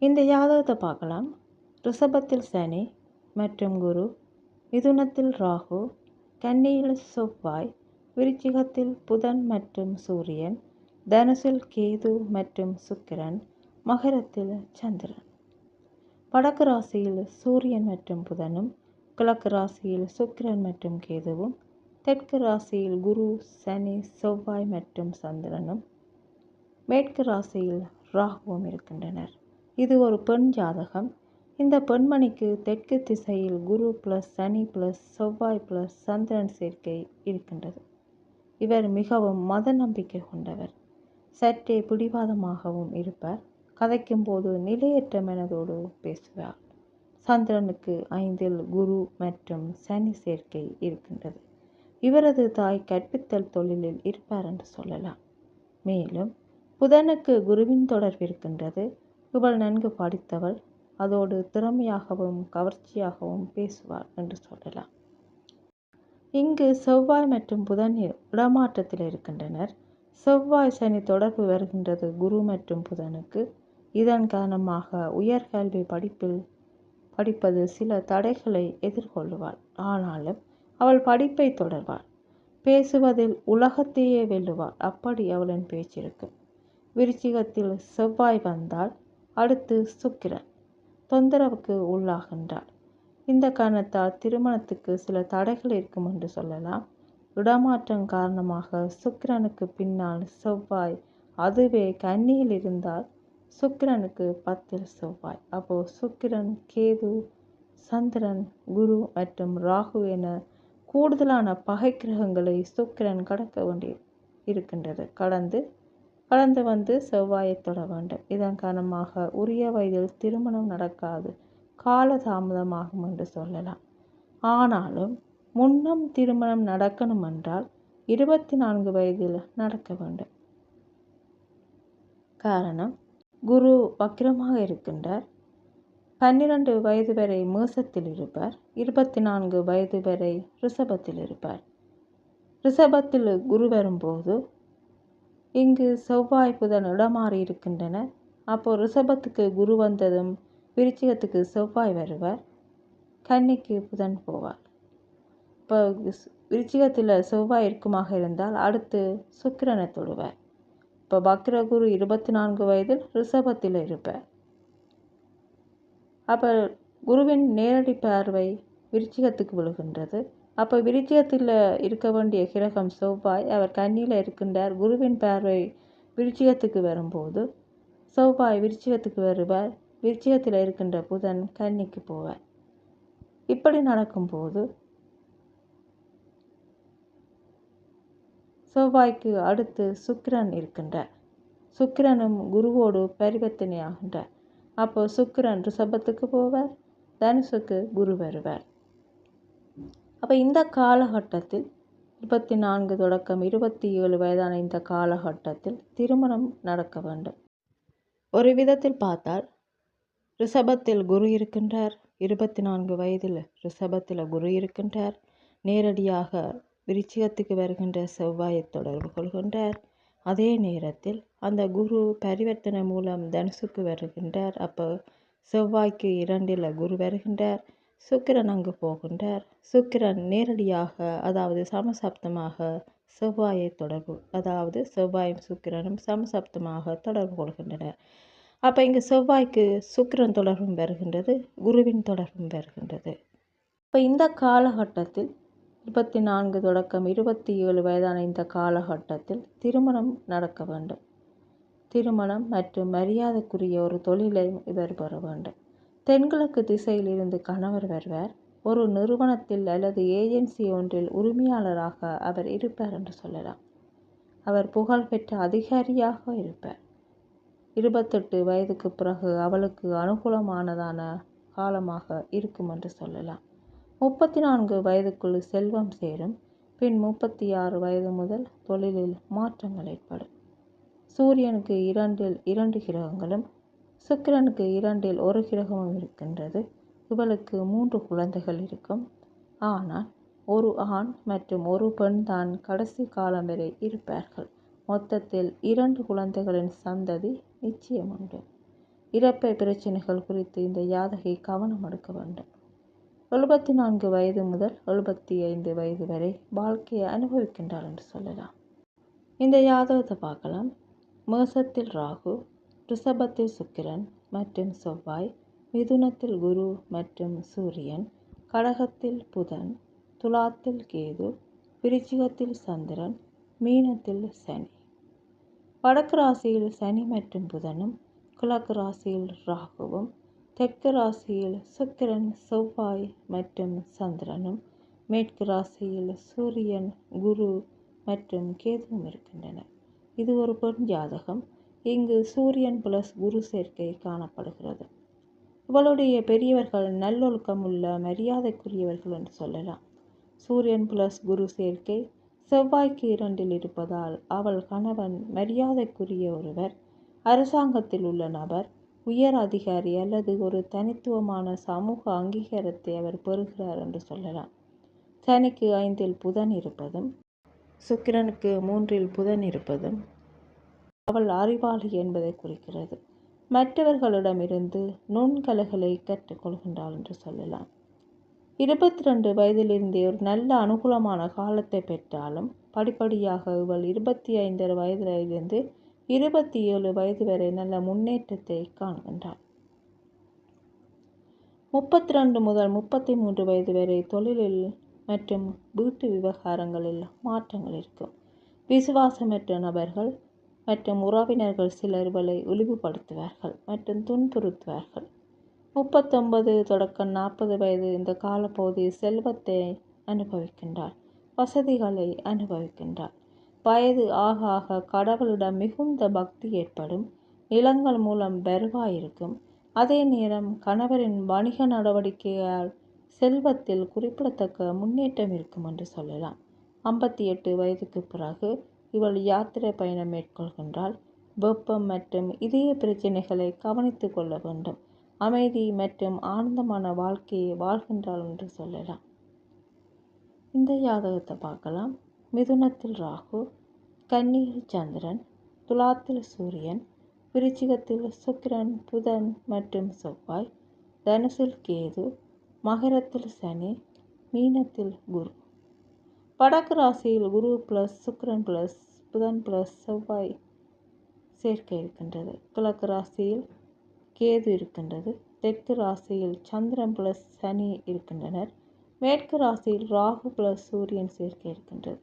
இந்த ஜாதகத்தை பார்க்கலாம். ரிஷபத்தில் சனி மற்றும் குரு, மிதுனத்தில் ராகு, கன்னியில் செவ்வாய், விருச்சிகத்தில் புதன் மற்றும் சூரியன், தனுசில் கேது மற்றும் சுக்கிரன், மகரத்தில் சந்திரன். வடக்கு ராசியில் சூரியன் மற்றும் புதனும், கிழக்கு ராசியில் சுக்கிரன் மற்றும் கேதுவும், தெற்கு ராசியில் குரு, சனி, செவ்வாய் மற்றும் சந்திரனும், மேற்கு ராசியில் ராகுவும் இருக்கின்றனர். இது ஒரு பெண் ஜாதகம். இந்த பெண்மணிக்கு தெற்கு திசையில் குரு ப்ளஸ் சனி ப்ளஸ் செவ்வாய் ப்ளஸ் சந்திரன் சேர்க்கை இருக்கின்றது. இவர் மிகவும் மத நம்பிக்கை கொண்டவர். சற்றே பிடிவாதமாகவும் இருப்பார். கதைக்கும் போது நிலையற்ற மனதோடு பேசுவார். சந்திரனுக்கு 5இல் குரு மற்றும் சனி சேர்க்கை இருக்கின்றது. இவரது தாய் கற்பித்தல் தொழிலில் இருப்பார் என்று சொல்லலாம். மேலும் புதனுக்கு குருவின் தொடர்பு இருக்கின்றது. இவள் நன்கு படித்தவள். அதோடு திறமையாகவும் கவர்ச்சியாகவும் பேசுவார் என்று சொல்லலாம். இங்கு செவ்வாய் மற்றும் புதன் இடமாற்றத்தில் இருக்கின்றனர். செவ்வாய் சனி தொடர்பு வருகின்றது குரு மற்றும் புதனுக்கு. இதன் காரணமாக உயர்கல்வி படிப்பதில் சில தடைகளை எதிர்கொள்ளுவாள். ஆனாலும் அவள் படிப்பை தொடர்வாள். பேசுவதில் உலகத்தையே வெல்லுவாள். அப்படி அவளின் பேச்சிருக்கும். விருச்சிகத்தில் செவ்வாய் வந்தால் அடுத்து சுக்கிரன் தொந்தரவுக்கு உள்ளாகின்றாள். இந்த காரணத்தால் திருமணத்துக்கு சில தடைகள் இருக்கும் என்று சொல்லலாம். இடமாற்றம் காரணமாக சுக்கிரனுக்கு பின்னால் செவ்வாய், அதுவே கன்னியில் இருந்தால் சுக்கிரனுக்கு 10இல் செவ்வாய். அப்போ சுக்கிரன், கேது, சந்திரன், குரு மற்றும் ராகு என கூடுதலான பகை கிரகங்களை சுக்கிரன் கடக்க வேண்டி இருக்கின்றது. கடந்து வந்து செவ்வாயை தொட வேண்டும். இதன் காரணமாக உரிய வயதில் திருமணம் நடக்காது, காலதாமதமாகும் என்று சொல்லலாம். ஆனாலும் முன்னம் திருமணம் நடக்கணும் என்றால் 24 வயதில் நடக்க வேண்டும். காரணம், குரு வக்கிரமாக இருக்கின்றார். 12 வயது வரை மேசத்தில் இருப்பார். 24 வயது வரை ரிஷபத்தில் இருப்பார். ரிஷபத்தில் குரு வரும்போது இங்கு செவ்வாய் புதன் இடமாறி இருக்கின்றனர். அப்போ ரிஷபத்துக்கு குரு வந்ததும் விருச்சிகத்துக்கு செவ்வாய் வருவார், கன்னிக்கு புதன் போவார். இப்போ விருச்சிகத்தில் செவ்வாய் இருக்குமாக இருந்தால் அடுத்து சுக்கிரனை தொடுவார். இப்போ வக்ரகுரு 24 வயதில் ரிஷபத்தில் இருப்பார். அப்போ குருவின் நேரடி பார்வை விருச்சிகத்துக்கு விழுகின்றது. அப்போ விருச்சிகத்தில் இருக்க வேண்டிய கிரகம் செவ்வாய், அவர் கன்னியில் இருக்கின்றார். குருவின் பார்வை விருச்சிகத்துக்கு வரும்போது செவ்வாய் விருச்சிகத்துக்கு வருவார். விருச்சிகத்தில் இருக்கின்ற புதன் கன்னிக்கு போவார். இப்படி நடக்கும்போது செவ்வாய்க்கு அடுத்து சுக்கிரன் இருக்கின்றார். சுக்கிரனும் குருவோடு பரிவர்த்தனை ஆகின்றார். அப்போ சுக்கிரன் ரிஷபத்துக்கு போவார், தனுசுக்கு குரு வருவார். அப்போ இந்த காலகட்டத்தில் 24 தொடக்கம் 27 வயதான இந்த காலகட்டத்தில் திருமணம் நடக்க வேண்டும். ஒரு விதத்தில் பார்த்தால் ரிஷபத்தில் குரு இருக்கின்றார். 24 வயதில் ரிஷபத்தில் குரு இருக்கின்றார். நேரடியாக விருச்சிகத்துக்கு வருகின்ற செவ்வாயை தொடர்பு கொள்கின்றார். அதே நேரத்தில் அந்த குரு பரிவர்த்தனை மூலம் தனுசுக்கு வருகின்றார். அப்போ செவ்வாய்க்கு 2இல் குரு வருகின்றார். சுக்கிரன் அங்கு போகின்றார். சுக்கிரன் நேரடியாக, அதாவது சமசப்தமாக செவ்வாயை தொடர்பு, அதாவது செவ்வாயும் சுக்கிரனும் சமசப்தமாக தொடர்பு கொள்கின்றனர். அப்போ இங்கு செவ்வாய்க்கு சுக்கிரன் தொடர்பும் வருகின்றது, குருவின் தொடர்பும் வருகின்றது. இப்போ இந்த காலகட்டத்தில் 24 தொடக்கம் 27 வயதான இந்த காலகட்டத்தில் திருமணம் நடக்க வேண்டும். திருமணம் மற்றும் மரியாதைக்குரிய ஒரு தொழிலை இவர் பெற வேண்டும். தென்கிழக்கு திசையில் இருந்து கணவர் வருவார். ஒரு நிறுவனத்தில் அல்லது ஏஜென்சி ஒன்றில் உரிமையாளராக அவர் இருப்பார் என்று சொல்லலாம். அவர் புகழ்பெற்ற அதிகாரியாக இருப்பார். 28 வயதுக்கு பிறகு அவளுக்கு அனுகூலமானதான காலமாக இருக்கும் என்று சொல்லலாம். 34 வயதுக்குள் செல்வம் சேரும். பின் 36 வயது முதல் தொழிலில் மாற்றங்கள் ஏற்படும். சூரியனுக்கு 2இல் 2 கிரகங்களும் சுக்கிரனுக்கு 2இல் 1 கிரகமும் இருக்கின்றது. இவளுக்கு 3 குழந்தைகள் இருக்கும். ஆனால் ஒரு ஆண் மற்றும் ஒரு பெண் தான் கடைசி காலம் வரை இருப்பார்கள். மொத்தத்தில் 2 குழந்தைகளின் சந்ததி நிச்சயம் உண்டு. இறப்பை பிரச்சனைகள் குறித்து இந்த ஜாதகை கவனம் எடுக்க வேண்டும். 74 வயது முதல் 75 வயது வரை வாழ்க்கையை அனுபவிக்கின்றார் என்று சொல்லலாம். இந்த ஜாதகத்தை பார்க்கலாம். மேசத்தில் ராகு, ரிஷபத்தில் சுக்கிரன் மற்றும் செவ்வாய், மிதுனத்தில் குரு மற்றும் சூரியன், கடகத்தில் புதன், துலாத்தில் கேது, விருச்சிகத்தில் சந்திரன், மீனத்தில் சனி. வடக்கு ராசியில் சனி மற்றும் புதனும், கிழக்கு ராசியில் ராகுவும், தெற்கு ராசியில் சுக்கிரன், செவ்வாய் மற்றும் சந்திரனும், மேற்கு ராசியில் சூரியன், குரு மற்றும் கேதுவும் இருக்கின்றனர். இது ஒரு பெண் ஜாதகம். இங்கு சூரியன் பிளஸ் குரு சேர்க்கை காணப்படுகிறது. இவளுடைய பெரியவர்கள் நல்லொழுக்கம் உள்ள மரியாதைக்குரியவர்கள் என்று சொல்லலாம். சூரியன் பிளஸ் குரு சேர்க்கை செவ்வாய்க்கு 2 இருப்பதால் அவள் கணவன் மரியாதைக்குரிய ஒருவர், அரசாங்கத்தில் உள்ள நபர், உயர் அதிகாரி அல்லது ஒரு தனித்துவமான சமூக அங்கீகாரத்தை அவர் பெறுகிறார் என்று சொல்லலாம். சனிக்கு 5 புதன் இருப்பதும் சுக்கிரனுக்கு 3 புதன் இருப்பதும் அவள் அறிவாளி என்பதை குறிக்கிறது. மற்றவர்களிடமிருந்து நுண்கலைகளை கற்றுக்கொள்கின்றாள் என்று சொல்லலாம். 22 வயதிலிருந்தே ஒரு நல்ல அனுகூலமான காலத்தை பெற்றாலும் படிப்படியாக இவள் 25 வயதிலிருந்து 27 வயது வரை நல்ல முன்னேற்றத்தை காண்கின்றாள். 32 முதல் 33 வயது வரை தொழிலில் மற்றும் வீட்டு விவகாரங்களில் மாற்றங்கள் இருக்கும். விசுவாசமற்ற நபர்கள் மற்றும் உறவினர்கள் சிலர் இவளை இழிவுபடுத்துவார்கள் மற்றும் துன்புறுத்துவார்கள். 39 தொடக்கம் 40 வயது இந்த காலப்பகுதியில் செல்வத்தை அனுபவிக்கின்றார், வசதிகளை அனுபவிக்கின்றார். வயது ஆக ஆக கடவுளிடம் மிகுந்த பக்தி ஏற்படும். நிலங்கள் மூலம் வருவாயிருக்கும். அதே நேரம் கணவரின் வணிக நடவடிக்கையால் செல்வத்தில் குறிப்பிடத்தக்க முன்னேற்றம் இருக்கும் என்று சொல்லலாம். 58 வயதுக்கு பிறகு இவள் யாத்திரை பயணம் மேற்கொள்கின்றாள். வெப்பம் மற்றும் இதய பிரச்சனைகளை கவனித்துக் கொள்ள வேண்டும். அமைதி மற்றும் ஆனந்தமான வாழ்க்கையை வாழ்கின்றாள் என்று சொல்லலாம். இந்த ஜாதகத்தை பார்க்கலாம். மிதுனத்தில் ராகு, கன்னியில் சந்திரன், துலாத்தில் சூரியன், விருச்சிகத்தில் சுக்கிரன், புதன் மற்றும் செவ்வாய், தனுசில் கேது, மகரத்தில் சனி, மீனத்தில் குரு. வடக்கு ராசியில் குரு பிளஸ் சுக்கிரன் பிளஸ் புதன் பிளஸ் செவ்வாய் சேர்க்கை இருக்கின்றது. கிழக்கு ராசியில் கேது இருக்கின்றது. தெற்கு ராசியில் சந்திரன் பிளஸ் சனி இருக்கின்றனர். மேற்கு ராசியில் ராகு பிளஸ் சூரியன் சேர்க்கை இருக்கின்றது.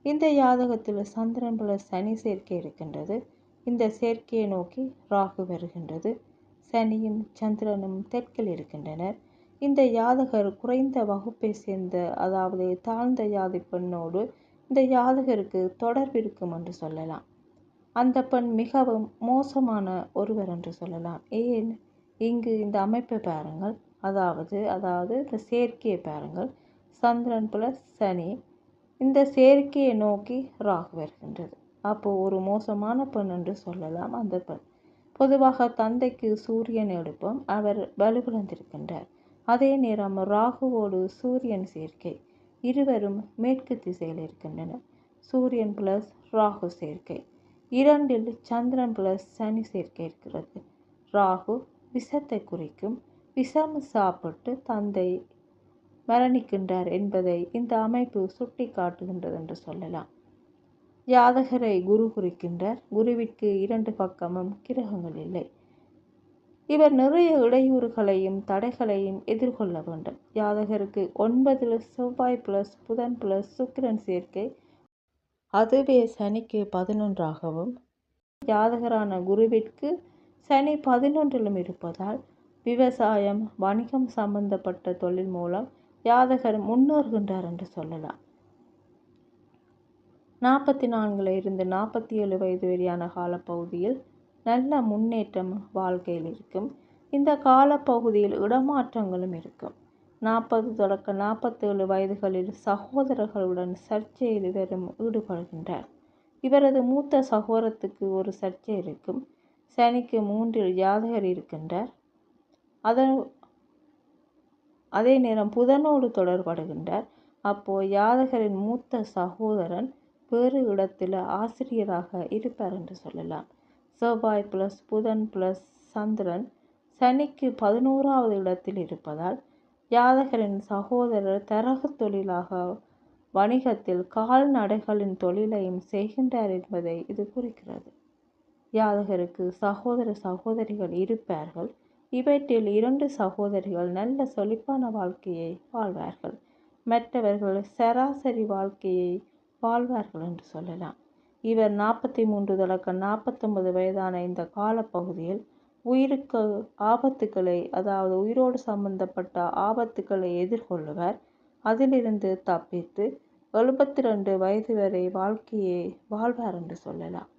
இந்த ஜாதகத்தில் சந்திரன் பிளஸ் சனி சேர்க்கை இருக்கின்றது. இந்த சேர்க்கையை நோக்கி ராகு வருகின்றது. சனியும் சந்திரனும் தெற்கில் இருக்கின்றனர். இந்த ஜாதகர் குறைந்த வகுப்பை சேர்ந்த, அதாவது தாழ்ந்த ஜாதி பெண்ணோடு இந்த ஜாதகருக்கு தொடர்பு இருக்கும் என்று சொல்லலாம். அந்த பெண் மிகவும் மோசமான ஒருவர் என்று சொல்லலாம். ஏன்? இங்கு இந்த அமைப்பை பாருங்கள். அதாவது இந்த சேர்க்கையை பாருங்கள். சந்திரன் பிளஸ் சனி, இந்த சேர்க்கையை நோக்கி ராகு வருகின்றது. அப்போ ஒரு மோசமான பெண் என்று சொல்லலாம். அந்த பெண் பொதுவாக தந்தைக்கு சூரியன் எடுப்போம், அவர் வலுவிழந்திருக்கின்றார். அதே நேரம் ராகுவோடு சூரியன் சேர்க்கை, இருவரும் மேற்கு திசையில் இருக்கின்றனர். சூரியன் பிளஸ் ராகு சேர்க்கை. 2 சந்திரன் பிளஸ் சனி சேர்க்கை இருக்கிறது. ராகு விஷத்தை குறிக்கும். விஷம் சாப்பிட்டு தந்தை மரணிக்கின்றார் என்பதை இந்த அமைப்பு சுட்டி காட்டுகின்றது என்று சொல்லலாம். ஜாதகரை குரு குறிக்கின்றார். குருவிற்கு 2 பக்கமும் கிரகங்கள் இல்லை. இவர் நிறைய இடையூறுகளையும் தடைகளையும் எதிர்கொள்ள வேண்டும். ஜாதகருக்கு 9 செவ்வாய் பிளஸ் புதன் பிளஸ் சுக்கிரன் சேர்க்கை, அதுவே சனிக்கு 11ஆகவும், ஜாதகரான குருவிற்கு சனி 11லும் இருப்பதால் விவசாயம், வணிகம் சம்பந்தப்பட்ட தொழில் மூலம் ஜாதகர் முன்னேறுகின்றார் என்று சொல்லலாம். 44 இருந்து 47 வயது வரையான காலப்பகுதியில் நல்ல முன்னேற்றம் வாழ்க்கையில் இருக்கும். இந்த காலப்பகுதியில் இடமாற்றங்களும் இருக்கும். 40 தொடக்கம் 47 வயதுகளில் சகோதரர்களுடன் சர்ச்சையில் இவரும் ஈடுபடுகின்றார். இவரது மூத்த சகோதரத்துக்கு ஒரு சர்ச்சை இருக்கும். சனிக்கு 3 ஜாதகர் இருக்கின்றார். அதே நேரம் புதனோடு தொடர்படுகின்றார். அப்போ ஜாதகரின் மூத்த சகோதரன் வேறு இடத்தில் ஆசிரியராக இருப்பார் என்று சொல்லலாம். செவ்வாய் ப்ளஸ் புதன் ப்ளஸ் சந்திரன் சனிக்கு 11வது இடத்தில் இருப்பதால் ஜாதகரின் சகோதரர் தரகு தொழிலாக வணிகத்தில் கால்நடைகளின் தொழிலையும் செய்கின்றார் என்பதை இது குறிக்கிறது. ஜாதகருக்கு சகோதர சகோதரிகள் இருப்பார்கள். இவற்றில் 2 சகோதரிகள் நல்ல செழிப்பான வாழ்க்கையை வாழ்வார்கள். மற்றவர்கள் சராசரி வாழ்க்கையை வாழ்வார்கள் என்று சொல்லலாம். இவர் 43 தொடக்கம் 49 வயதான இந்த காலப்பகுதியில் உயிருக்கு ஆபத்துக்களை, அதாவது உயிரோடு சம்பந்தப்பட்ட ஆபத்துக்களை எதிர்கொள்ளுவார். அதிலிருந்து தப்பித்து 72 வயது வரை வாழ்க்கையை வாழ்வார் என்று சொல்லலாம்.